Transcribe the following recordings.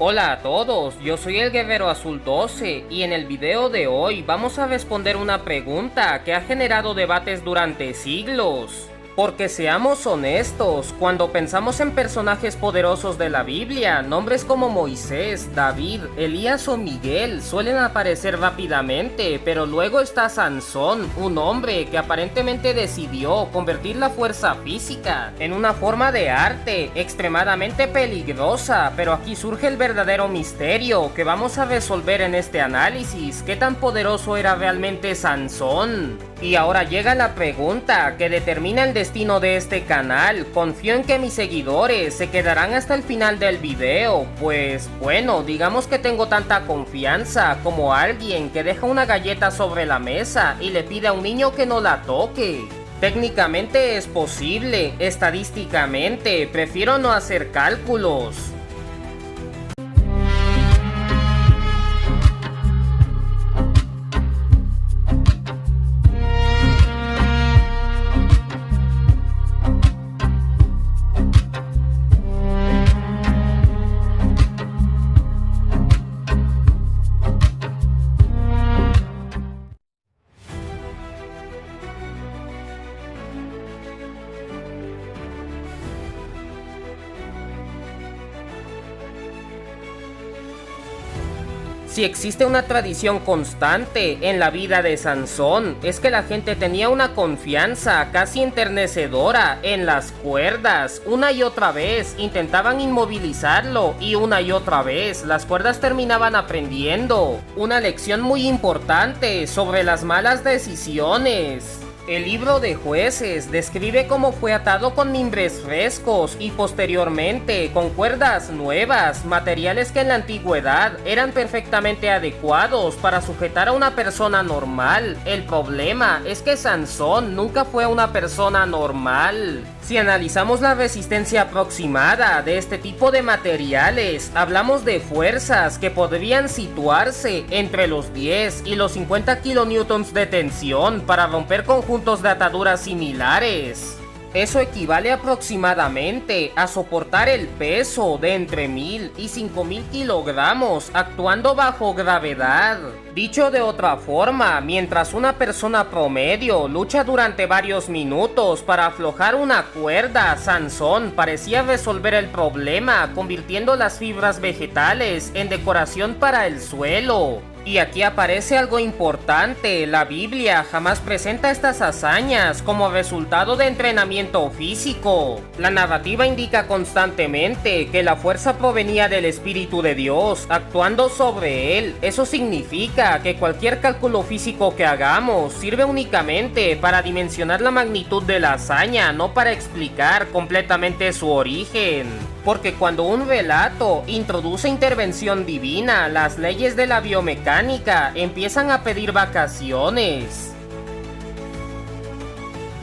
Hola a todos, yo soy el Guerrero Azul 12 y en el video de hoy vamos a responder una pregunta que ha generado debates durante siglos. Porque seamos honestos, cuando pensamos en personajes poderosos de la Biblia, nombres como Moisés, David, Elías o Miguel suelen aparecer rápidamente, pero luego está Sansón, un hombre que aparentemente decidió convertir la fuerza física en una forma de arte extremadamente peligrosa, pero aquí surge el verdadero misterio que vamos a resolver en este análisis. ¿Qué tan poderoso era realmente Sansón? Y ahora llega la pregunta que determina el destino de este canal. Confío en que mis seguidores se quedarán hasta el final del video, pues bueno, digamos que tengo tanta confianza como alguien que deja una galleta sobre la mesa y le pide a un niño que no la toque. Técnicamente es posible, estadísticamente prefiero no hacer cálculos. Si existe una tradición constante en la vida de Sansón, es que la gente tenía una confianza casi enternecedora en las cuerdas. Una y otra vez intentaban inmovilizarlo y una y otra vez las cuerdas terminaban aprendiendo una lección muy importante sobre las malas decisiones. El libro de Jueces describe cómo fue atado con mimbres frescos y posteriormente con cuerdas nuevas, materiales que en la antigüedad eran perfectamente adecuados para sujetar a una persona normal. El problema es que Sansón nunca fue una persona normal. Si analizamos la resistencia aproximada de este tipo de materiales, hablamos de fuerzas que podrían situarse entre los 10 y los 50 kilonewtons de tensión para romper conjuntos de ataduras similares. Eso equivale aproximadamente a soportar el peso de entre 1000 y 5000 kilogramos actuando bajo gravedad. Dicho de otra forma, mientras una persona promedio lucha durante varios minutos para aflojar una cuerda, Sansón parecía resolver el problema convirtiendo las fibras vegetales en decoración para el suelo. Y aquí aparece algo importante, la Biblia jamás presenta estas hazañas como resultado de entrenamiento físico. La narrativa indica constantemente que la fuerza provenía del Espíritu de Dios actuando sobre él. Eso significa que cualquier cálculo físico que hagamos sirve únicamente para dimensionar la magnitud de la hazaña, no para explicar completamente su origen. Porque cuando un relato introduce intervención divina, las leyes de la biomecánica empiezan a pedir vacaciones.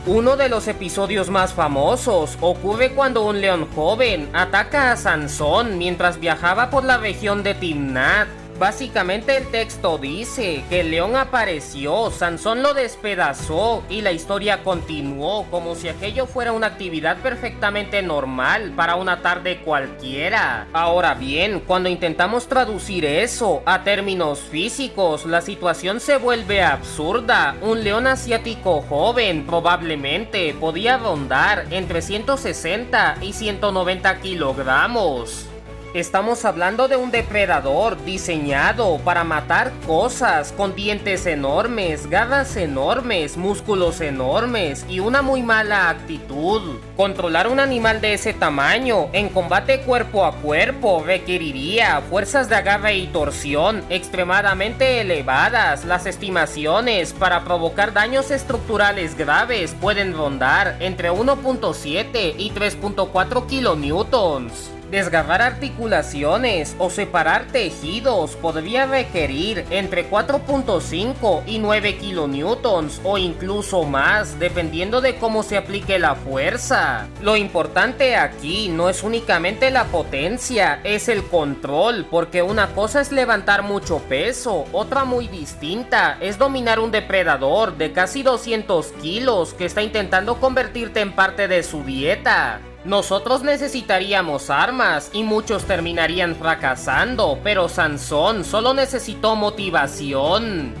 Uno de los episodios más famosos ocurre cuando un león joven ataca a Sansón mientras viajaba por la región de Timnat. Básicamente el texto dice que el león apareció, Sansón lo despedazó y la historia continuó como si aquello fuera una actividad perfectamente normal para una tarde cualquiera. Ahora bien, cuando intentamos traducir eso a términos físicos, la situación se vuelve absurda. Un león asiático joven probablemente podía rondar entre 160 y 190 kilogramos. Estamos hablando de un depredador diseñado para matar cosas con dientes enormes, garras enormes, músculos enormes y una muy mala actitud. Controlar un animal de ese tamaño en combate cuerpo a cuerpo requeriría fuerzas de agarre y torsión extremadamente elevadas. Las estimaciones para provocar daños estructurales graves pueden rondar entre 1.7 y 3.4 kilonewtons. Desgarrar articulaciones o separar tejidos podría requerir entre 4.5 y 9 kilonewtons o incluso más, dependiendo de cómo se aplique la fuerza. Lo importante aquí no es únicamente la potencia, es el control, porque una cosa es levantar mucho peso, otra muy distinta es dominar un depredador de casi 200 kilos que está intentando convertirte en parte de su dieta. Nosotros necesitaríamos armas y muchos terminarían fracasando, pero Sansón solo necesitó motivación.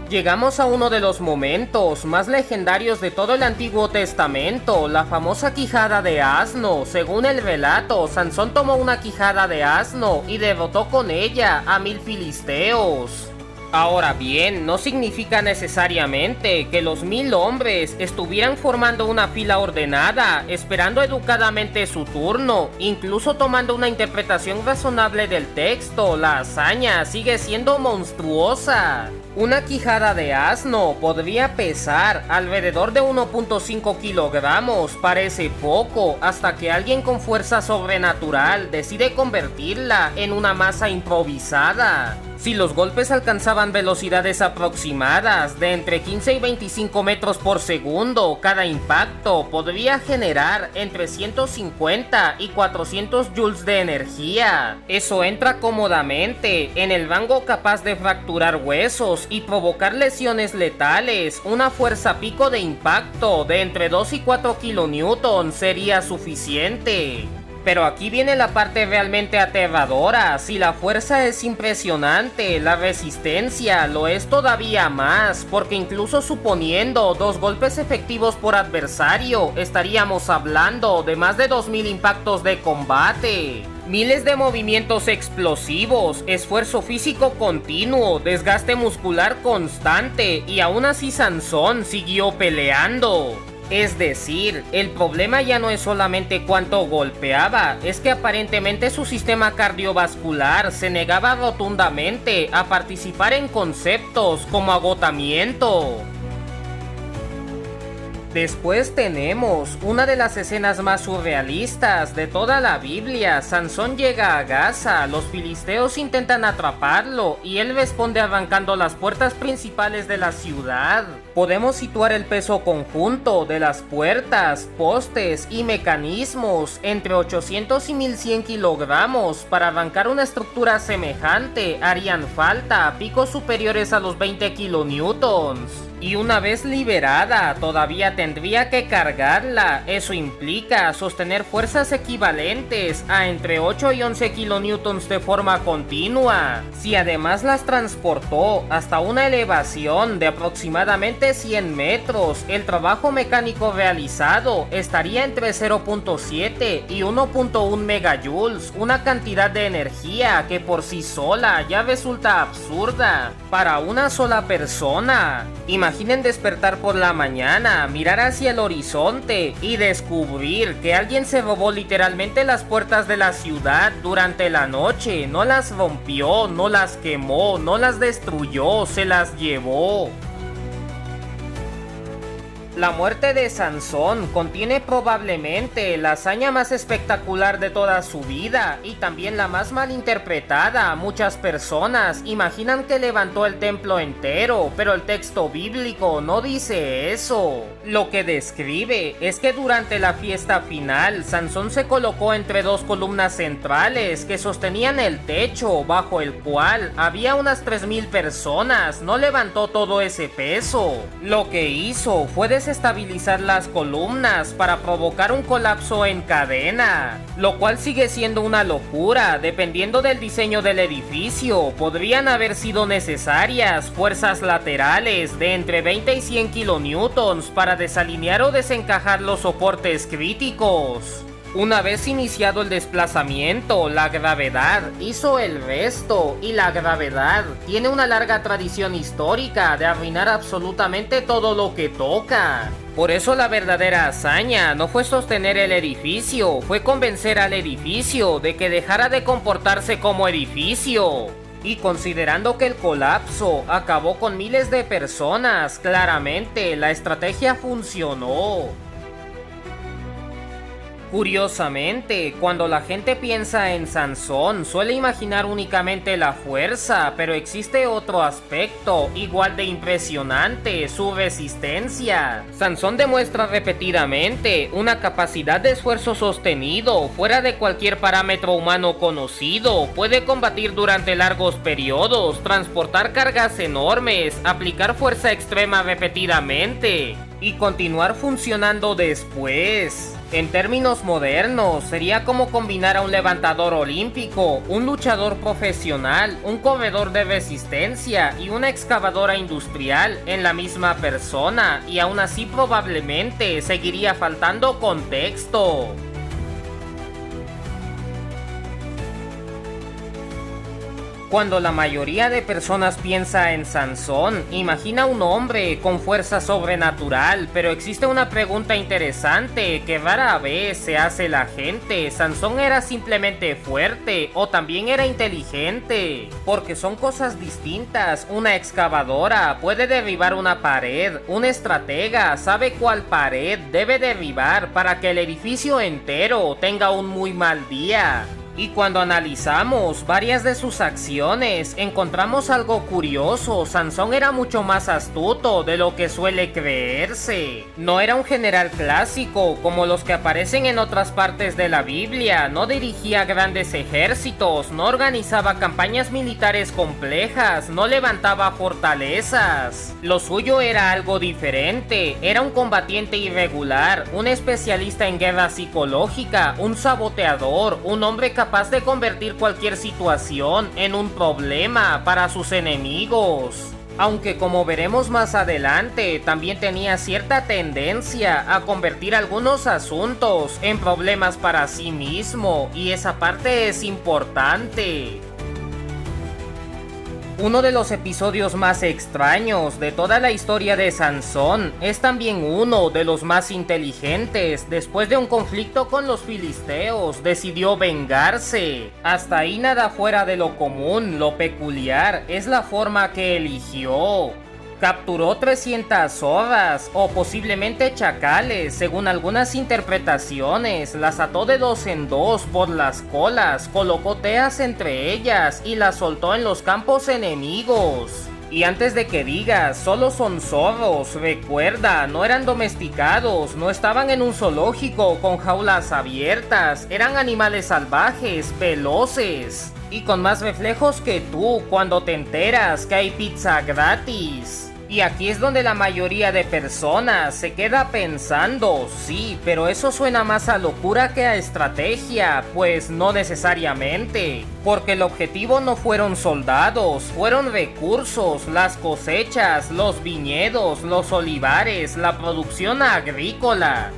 Llegamos a uno de los momentos más legendarios de todo el Antiguo Testamento, la famosa quijada de asno. Según el relato, Sansón tomó una quijada de asno y derrotó con ella a 1000 filisteos. Ahora bien, no significa necesariamente que los 1000 hombres estuvieran formando una fila ordenada, esperando educadamente su turno. Incluso tomando una interpretación razonable del texto, la hazaña sigue siendo monstruosa. Una quijada de asno podría pesar alrededor de 1.5 kilogramos, parece poco, hasta que alguien con fuerza sobrenatural decide convertirla en una masa improvisada. Si los golpes alcanzaban velocidades aproximadas de entre 15 y 25 metros por segundo, cada impacto podría generar entre 150 y 400 joules de energía. Eso entra cómodamente en el rango capaz de fracturar huesos y provocar lesiones letales. Una fuerza pico de impacto de entre 2 y 4 kilonewtons sería suficiente. Pero aquí viene la parte realmente aterradora. Si la fuerza es impresionante, la resistencia lo es todavía más, porque incluso suponiendo 2 golpes efectivos por adversario, estaríamos hablando de más de 2000 impactos de combate. Miles de movimientos explosivos, esfuerzo físico continuo, desgaste muscular constante, y aún así Sansón siguió peleando. Es decir, el problema ya no es solamente cuánto golpeaba, es que aparentemente su sistema cardiovascular se negaba rotundamente a participar en conceptos como agotamiento. Después tenemos una de las escenas más surrealistas de toda la Biblia. Sansón llega a Gaza, los filisteos intentan atraparlo y él responde arrancando las puertas principales de la ciudad. Podemos situar el peso conjunto de las puertas, postes y mecanismos entre 800 y 1100 kilogramos. Para arrancar una estructura semejante harían falta picos superiores a los 20 kilonewtons. Y una vez liberada, todavía tendría que cargarla. Eso implica sostener fuerzas equivalentes a entre 8 y 11 kilonewtons de forma continua. Si además las transportó hasta una elevación de aproximadamente 100 metros, el trabajo mecánico realizado estaría entre 0.7 y 1.1 megajoules, una cantidad de energía que por sí sola ya resulta absurda para una sola persona. Imaginen despertar por la mañana, mirar hacia el horizonte y descubrir que alguien se robó literalmente las puertas de la ciudad durante la noche. No las rompió, no las quemó, no las destruyó, se las llevó. La muerte de Sansón contiene probablemente la hazaña más espectacular de toda su vida y también la más mal interpretada. Muchas personas imaginan que levantó el templo entero, pero el texto bíblico no dice eso. Lo que describe es que durante la fiesta final, Sansón se colocó entre 2 columnas centrales que sostenían el techo, bajo el cual había unas 3000 personas. No levantó todo ese peso. Lo que hizo fue desestabilizar las columnas para provocar un colapso en cadena, lo cual sigue siendo una locura. Dependiendo del diseño del edificio, podrían haber sido necesarias fuerzas laterales de entre 20 y 100 kilonewtons para desalinear o desencajar los soportes críticos. Una vez iniciado el desplazamiento, la gravedad hizo el resto, y la gravedad tiene una larga tradición histórica de arruinar absolutamente todo lo que toca. Por eso la verdadera hazaña no fue sostener el edificio, fue convencer al edificio de que dejara de comportarse como edificio. Y considerando que el colapso acabó con miles de personas, claramente la estrategia funcionó. Curiosamente, cuando la gente piensa en Sansón, suele imaginar únicamente la fuerza, pero existe otro aspecto igual de impresionante: su resistencia. Sansón demuestra repetidamente una capacidad de esfuerzo sostenido fuera de cualquier parámetro humano conocido. Puede combatir durante largos periodos, transportar cargas enormes, aplicar fuerza extrema repetidamente. y continuar funcionando después. En términos modernos, sería como combinar a un levantador olímpico, un luchador profesional, un corredor de resistencia y una excavadora industrial en la misma persona, y aún así probablemente seguiría faltando contexto. Cuando la mayoría de personas piensa en Sansón, imagina un hombre con fuerza sobrenatural, pero existe una pregunta interesante que rara vez se hace la gente. ¿Sansón era simplemente fuerte o también era inteligente? Porque son cosas distintas. Una excavadora puede derribar una pared, un estratega sabe cuál pared debe derribar para que el edificio entero tenga un muy mal día. Y cuando analizamos varias de sus acciones, encontramos algo curioso. Sansón era mucho más astuto de lo que suele creerse. No era un general clásico como los que aparecen en otras partes de la Biblia. No dirigía grandes ejércitos, no organizaba campañas militares complejas, no levantaba fortalezas. Lo suyo era algo diferente. Era un combatiente irregular, un especialista en guerra psicológica, un saboteador, un hombre capaz de convertir cualquier situación en un problema para sus enemigos. Aunque como veremos más adelante, también tenía cierta tendencia a convertir algunos asuntos en problemas para sí mismo, y esa parte es importante. Uno de los episodios más extraños de toda la historia de Sansón es también uno de los más inteligentes. Después de un conflicto con los filisteos, decidió vengarse. Hasta ahí nada fuera de lo común. Lo peculiar es la forma que eligió. Capturó 300 zorras o posiblemente chacales, según algunas interpretaciones. Las ató de dos en dos por las colas, colocó teas entre ellas y las soltó en los campos enemigos. Y antes de que digas, solo son zorros, recuerda, no eran domesticados, no estaban en un zoológico con jaulas abiertas, eran animales salvajes, veloces y con más reflejos que tú cuando te enteras que hay pizza gratis. Y aquí es donde la mayoría de personas se queda pensando, sí, pero eso suena más a locura que a estrategia. Pues no necesariamente, porque el objetivo no fueron soldados, fueron recursos, las cosechas, los viñedos, los olivares, la producción agrícola.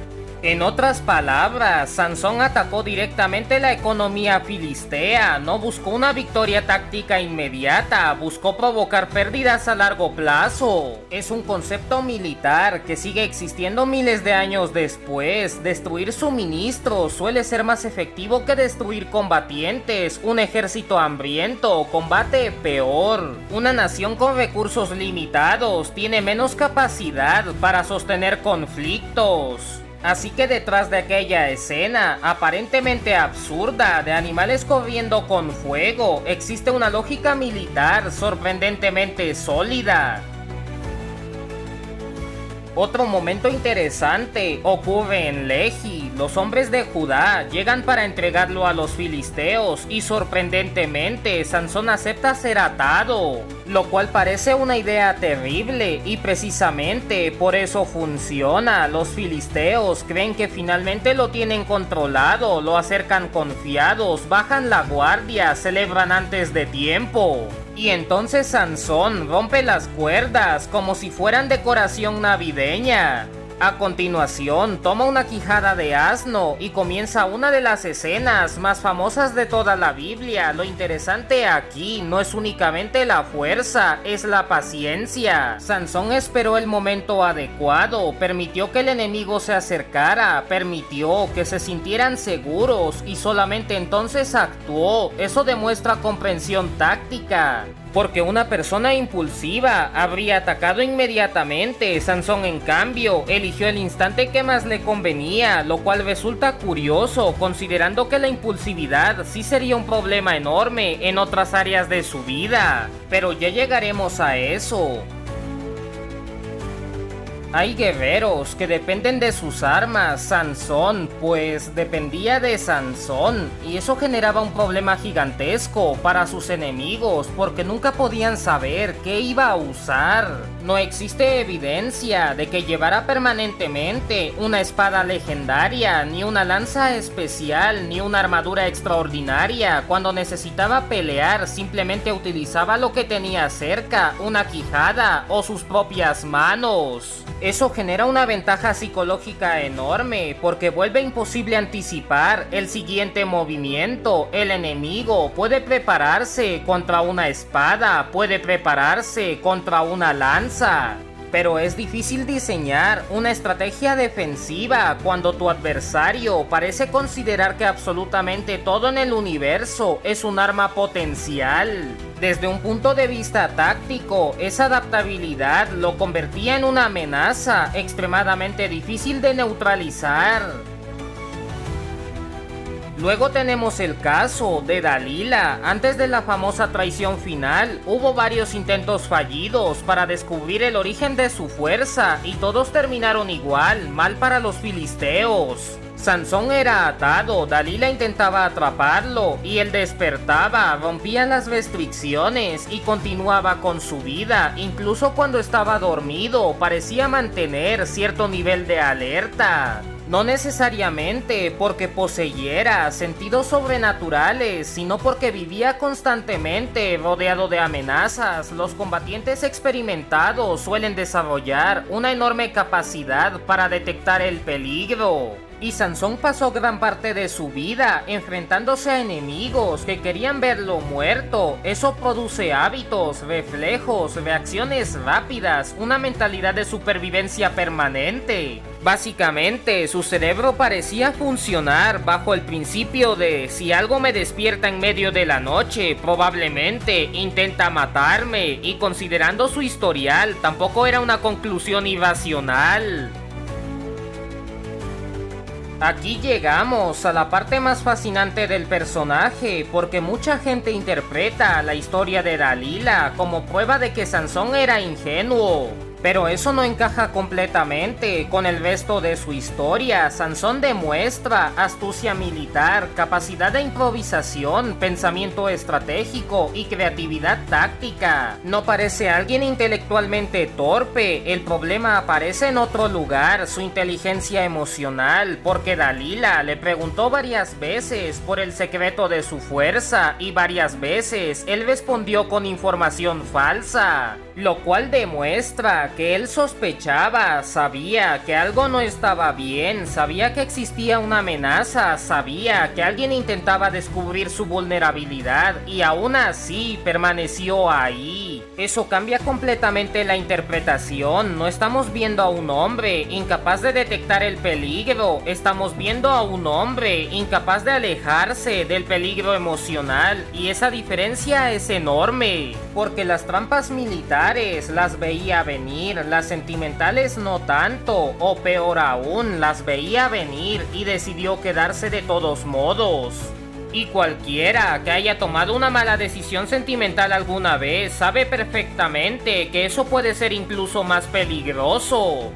En otras palabras, Sansón atacó directamente la economía filistea, no buscó una victoria táctica inmediata, buscó provocar pérdidas a largo plazo. Es un concepto militar que sigue existiendo miles de años después. Destruir suministros suele ser más efectivo que destruir combatientes. Un ejército hambriento combate peor. Una nación con recursos limitados tiene menos capacidad para sostener conflictos. Así que detrás de aquella escena, aparentemente absurda, de animales corriendo con fuego, existe una lógica militar sorprendentemente sólida. Otro momento interesante ocurre en Lehi. Los hombres de Judá llegan para entregarlo a los filisteos y sorprendentemente Sansón acepta ser atado, lo cual parece una idea terrible y precisamente por eso funciona. Los filisteos creen que finalmente lo tienen controlado, lo acercan confiados, bajan la guardia, celebran antes de tiempo. Y entonces Sansón rompe las cuerdas como si fueran decoración navideña. A continuación, toma una quijada de asno y comienza una de las escenas más famosas de toda la Biblia. Lo interesante aquí no es únicamente la fuerza, es la paciencia. Sansón esperó el momento adecuado, permitió que el enemigo se acercara, permitió que se sintieran seguros y solamente entonces actuó. Eso demuestra comprensión táctica. Porque una persona impulsiva habría atacado inmediatamente. Sansón, en cambio, eligió el instante que más le convenía, lo cual resulta curioso, considerando que la impulsividad sí sería un problema enorme en otras áreas de su vida. Pero ya llegaremos a eso. Hay guerreros que dependen de sus armas, Sansón pues dependía de Sansón, y eso generaba un problema gigantesco para sus enemigos porque nunca podían saber qué iba a usar. No existe evidencia de que llevara permanentemente una espada legendaria, ni una lanza especial, ni una armadura extraordinaria. Cuando necesitaba pelear simplemente utilizaba lo que tenía cerca, una quijada o sus propias manos. Eso genera una ventaja psicológica enorme porque vuelve imposible anticipar el siguiente movimiento. El enemigo puede prepararse contra una espada, puede prepararse contra una lanza. Pero es difícil diseñar una estrategia defensiva cuando tu adversario parece considerar que absolutamente todo en el universo es un arma potencial. Desde un punto de vista táctico, esa adaptabilidad lo convertía en una amenaza extremadamente difícil de neutralizar. Luego tenemos el caso de Dalila. Antes de la famosa traición final, hubo varios intentos fallidos para descubrir el origen de su fuerza y todos terminaron igual, mal para los filisteos. Sansón era atado, Dalila intentaba atraparlo y él despertaba, rompía las restricciones y continuaba con su vida. Incluso cuando estaba dormido, parecía mantener cierto nivel de alerta. No necesariamente porque poseyera sentidos sobrenaturales, sino porque vivía constantemente rodeado de amenazas. Los combatientes experimentados suelen desarrollar una enorme capacidad para detectar el peligro. Y Sansón pasó gran parte de su vida enfrentándose a enemigos que querían verlo muerto. Eso produce hábitos, reflejos, reacciones rápidas, una mentalidad de supervivencia permanente. Básicamente, su cerebro parecía funcionar bajo el principio de: si algo me despierta en medio de la noche, probablemente intenta matarme, y considerando su historial, tampoco era una conclusión irracional. Aquí llegamos a la parte más fascinante del personaje, porque mucha gente interpreta la historia de Dalila como prueba de que Sansón era ingenuo. Pero eso no encaja completamente con el resto de su historia. Sansón demuestra astucia militar, capacidad de improvisación, pensamiento estratégico y creatividad táctica. No parece alguien intelectualmente torpe, el problema aparece en otro lugar, su inteligencia emocional, porque Dalila le preguntó varias veces por el secreto de su fuerza y varias veces él respondió con información falsa, lo cual demuestra que él sospechaba, sabía que algo no estaba bien, sabía que existía una amenaza, sabía que alguien intentaba descubrir su vulnerabilidad y aún así permaneció ahí. Eso cambia completamente la interpretación. No estamos viendo a un hombre incapaz de detectar el peligro, estamos viendo a un hombre incapaz de alejarse del peligro emocional, y esa diferencia es enorme, porque las trampas militares las veía venir, las sentimentales no tanto, o peor aún, las veía venir y decidió quedarse de todos modos. Y cualquiera que haya tomado una mala decisión sentimental alguna vez sabe perfectamente que eso puede ser incluso más peligroso.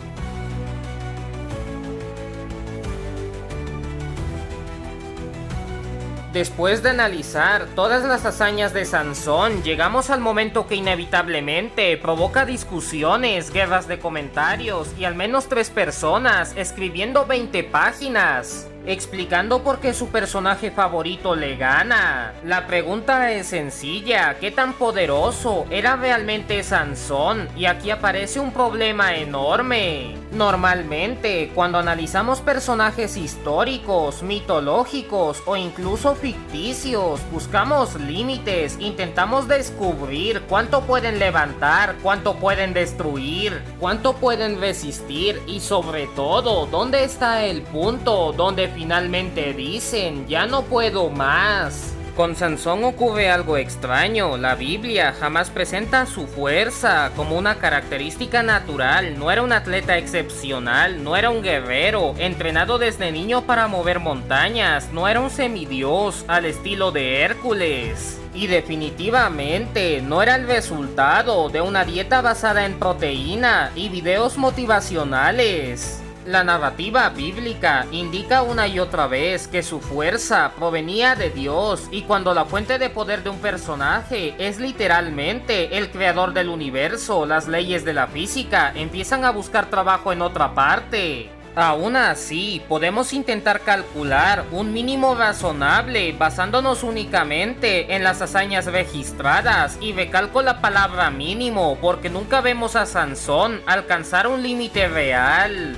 Después de analizar todas las hazañas de Sansón, llegamos al momento que inevitablemente provoca discusiones, guerras de comentarios y al menos 3 personas escribiendo 20 páginas explicando por qué su personaje favorito le gana. La pregunta es sencilla: ¿qué tan poderoso era realmente Sansón? Y aquí aparece un problema enorme. Normalmente, cuando analizamos personajes históricos, mitológicos o incluso ficticios, buscamos límites, intentamos descubrir cuánto pueden levantar, cuánto pueden destruir, cuánto pueden resistir y sobre todo, dónde está el punto donde finalmente dicen: ya no puedo más. Con Sansón ocurre algo extraño. La Biblia jamás presenta su fuerza como una característica natural. No era un atleta excepcional, no era un guerrero entrenado desde niño para mover montañas, no era un semidios al estilo de Hércules. Y definitivamente no era el resultado de una dieta basada en proteína y videos motivacionales. La narrativa bíblica indica una y otra vez que su fuerza provenía de Dios, y cuando la fuente de poder de un personaje es literalmente el creador del universo, las leyes de la física empiezan a buscar trabajo en otra parte. Aún así, podemos intentar calcular un mínimo razonable basándonos únicamente en las hazañas registradas, y recalco la palabra mínimo porque nunca vemos a Sansón alcanzar un límite real.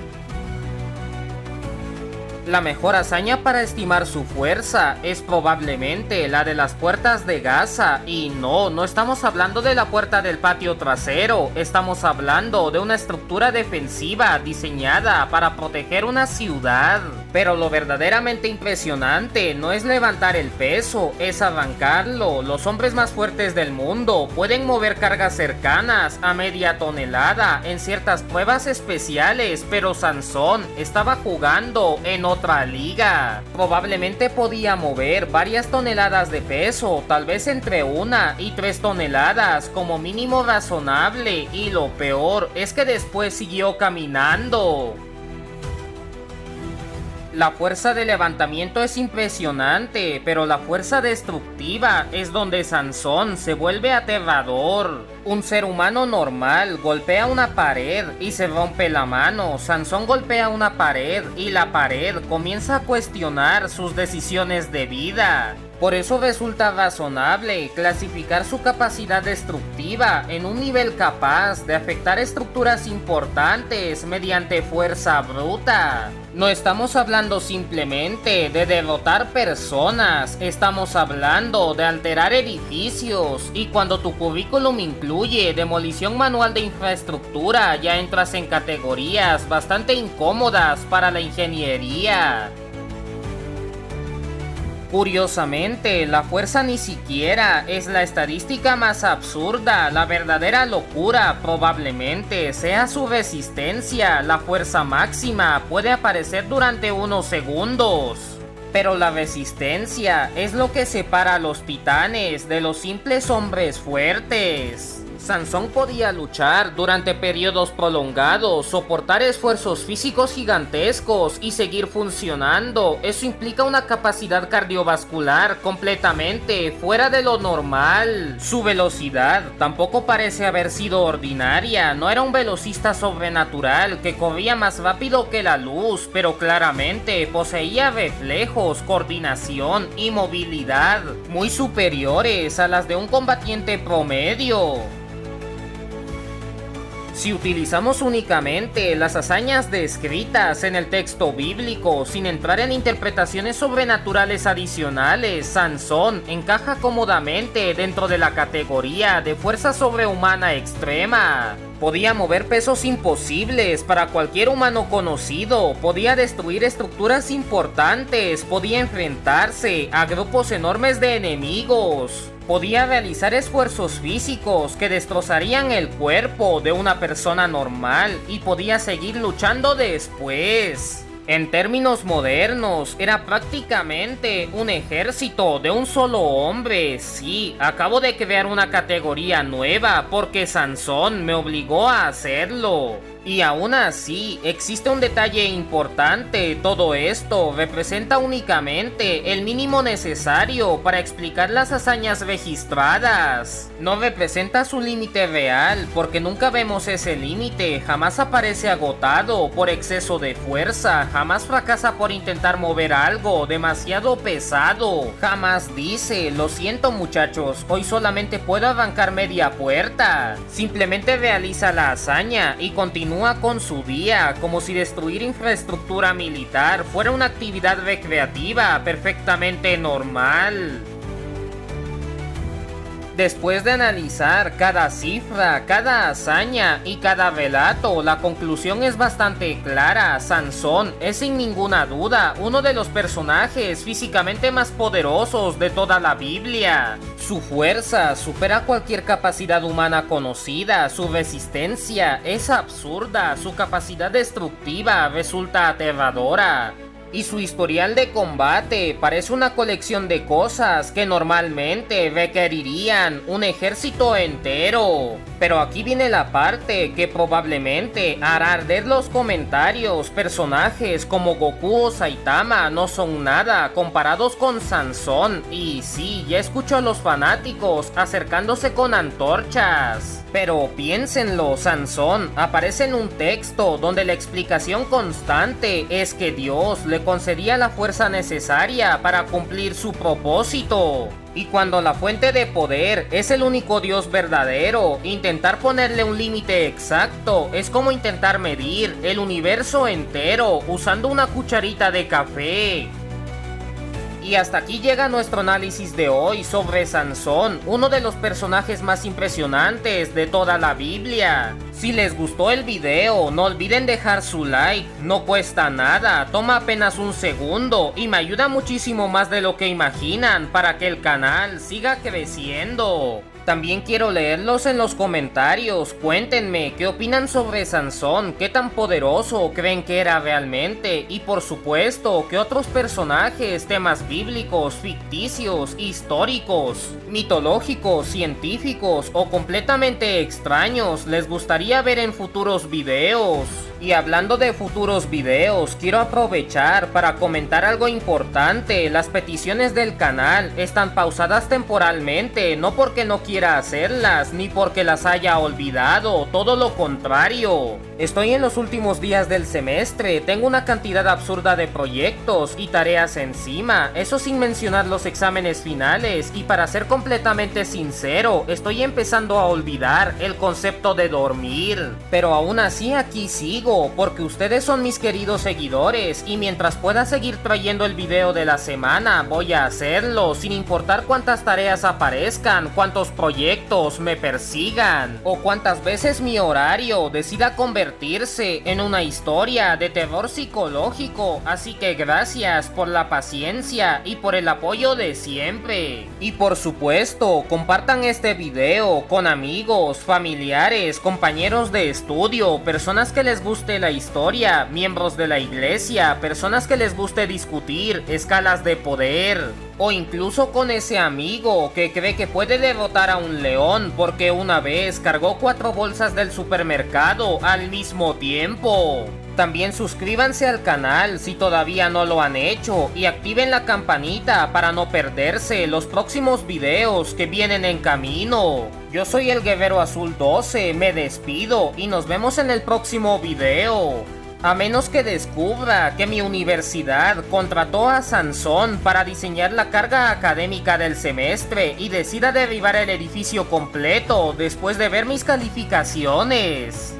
La mejor hazaña para estimar su fuerza es probablemente la de las puertas de Gaza, y no estamos hablando de la puerta del patio trasero, estamos hablando de una estructura defensiva diseñada para proteger una ciudad. Pero lo verdaderamente impresionante no es levantar el peso, es arrancarlo. Los hombres más fuertes del mundo pueden mover cargas cercanas a media tonelada en ciertas pruebas especiales, pero Sansón estaba jugando en otra liga. Probablemente podía mover varias toneladas de peso, tal vez entre 1 y 3 toneladas como mínimo razonable, y lo peor es que después siguió caminando. La fuerza de levantamiento es impresionante, pero la fuerza destructiva es donde Sansón se vuelve aterrador. Un ser humano normal golpea una pared y se rompe la mano. Sansón golpea una pared y la pared comienza a cuestionar sus decisiones de vida. Por eso resulta razonable clasificar su capacidad destructiva en un nivel capaz de afectar estructuras importantes mediante fuerza bruta. No estamos hablando simplemente de derrotar personas, estamos hablando de alterar edificios, y cuando tu currículum incluye demolición manual de infraestructura, ya entras en categorías bastante incómodas para la ingeniería. Curiosamente, la fuerza ni siquiera es la estadística más absurda. La verdadera locura probablemente sea su resistencia. La fuerza máxima puede aparecer durante unos segundos, pero la resistencia es lo que separa a los titanes de los simples hombres fuertes. Sansón podía luchar durante periodos prolongados, soportar esfuerzos físicos gigantescos y seguir funcionando. Eso implica una capacidad cardiovascular completamente fuera de lo normal. Su velocidad tampoco parece haber sido ordinaria. No era un velocista sobrenatural que corría más rápido que la luz, pero claramente poseía reflejos, coordinación y movilidad muy superiores a las de un combatiente promedio. Si utilizamos únicamente las hazañas descritas en el texto bíblico, sin entrar en interpretaciones sobrenaturales adicionales, Sansón encaja cómodamente dentro de la categoría de fuerza sobrehumana extrema. Podía mover pesos imposibles para cualquier humano conocido, podía destruir estructuras importantes, podía enfrentarse a grupos enormes de enemigos. Podía realizar esfuerzos físicos que destrozarían el cuerpo de una persona normal, y podía seguir luchando después. En términos modernos, era prácticamente un ejército de un solo hombre. Sí, acabo de crear una categoría nueva porque Sansón me obligó a hacerlo. Y aún así, existe un detalle importante. Todo esto representa únicamente el mínimo necesario para explicar las hazañas registradas. No representa su límite real, porque nunca vemos ese límite. Jamás aparece agotado por exceso de fuerza. Jamás fracasa por intentar mover algo demasiado pesado. Jamás dice: lo siento muchachos, hoy solamente puedo arrancar media puerta. Simplemente realiza la hazaña y continúa con su día, como si destruir infraestructura militar fuera una actividad recreativa perfectamente normal. Después de analizar cada cifra, cada hazaña y cada relato, la conclusión es bastante clara. Sansón es sin ninguna duda uno de los personajes físicamente más poderosos de toda la Biblia. Su fuerza supera cualquier capacidad humana conocida, su resistencia es absurda, su capacidad destructiva resulta aterradora. Y su historial de combate parece una colección de cosas que normalmente requerirían un ejército entero. Pero aquí viene la parte que probablemente hará arder los comentarios. Personajes como Goku o Saitama no son nada comparados con Sansón. Y sí, ya escucho a los fanáticos acercándose con antorchas. Pero piénsenlo, Sansón aparece en un texto donde la explicación constante es que Dios le concedía la fuerza necesaria para cumplir su propósito. Y cuando la fuente de poder es el único Dios verdadero, intentar ponerle un límite exacto es como intentar medir el universo entero usando una cucharita de café. Y hasta aquí llega nuestro análisis de hoy sobre Sansón, uno de los personajes más impresionantes de toda la Biblia. Si les gustó el video, no olviden dejar su like, no cuesta nada, toma apenas un segundo y me ayuda muchísimo más de lo que imaginan para que el canal siga creciendo. También quiero leerlos en los comentarios, cuéntenme qué opinan sobre Sansón, qué tan poderoso creen que era realmente y por supuesto qué otros personajes, temas bíblicos, ficticios, históricos, mitológicos, científicos o completamente extraños les gustaría ver en futuros videos. Y hablando de futuros videos, quiero aprovechar para comentar algo importante. Las peticiones del canal están pausadas temporalmente, no porque no quiera hacerlas, ni porque las haya olvidado, todo lo contrario. Estoy en los últimos días del semestre, tengo una cantidad absurda de proyectos y tareas encima, eso sin mencionar los exámenes finales, y para ser completamente sincero, estoy empezando a olvidar el concepto de dormir. Pero aún así aquí sigo, porque ustedes son mis queridos seguidores y mientras pueda seguir trayendo el video de la semana voy a hacerlo sin importar cuántas tareas aparezcan, cuántos proyectos me persigan o cuántas veces mi horario decida convertirse en una historia de terror psicológico. Así que gracias por la paciencia y por el apoyo de siempre. Y por supuesto, compartan este video con amigos, familiares, compañeros de estudio, personas que les guste la historia, miembros de la iglesia, personas que les guste discutir escalas de poder, o incluso con ese amigo que cree que puede derrotar a un león porque una vez cargó 4 bolsas del supermercado al mismo tiempo. También suscríbanse al canal si todavía no lo han hecho y activen la campanita para no perderse los próximos videos que vienen en camino. Yo soy el Guerrero Azul 12, me despido y nos vemos en el próximo video. A menos que descubra que mi universidad contrató a Sansón para diseñar la carga académica del semestre y decida derribar el edificio completo después de ver mis calificaciones.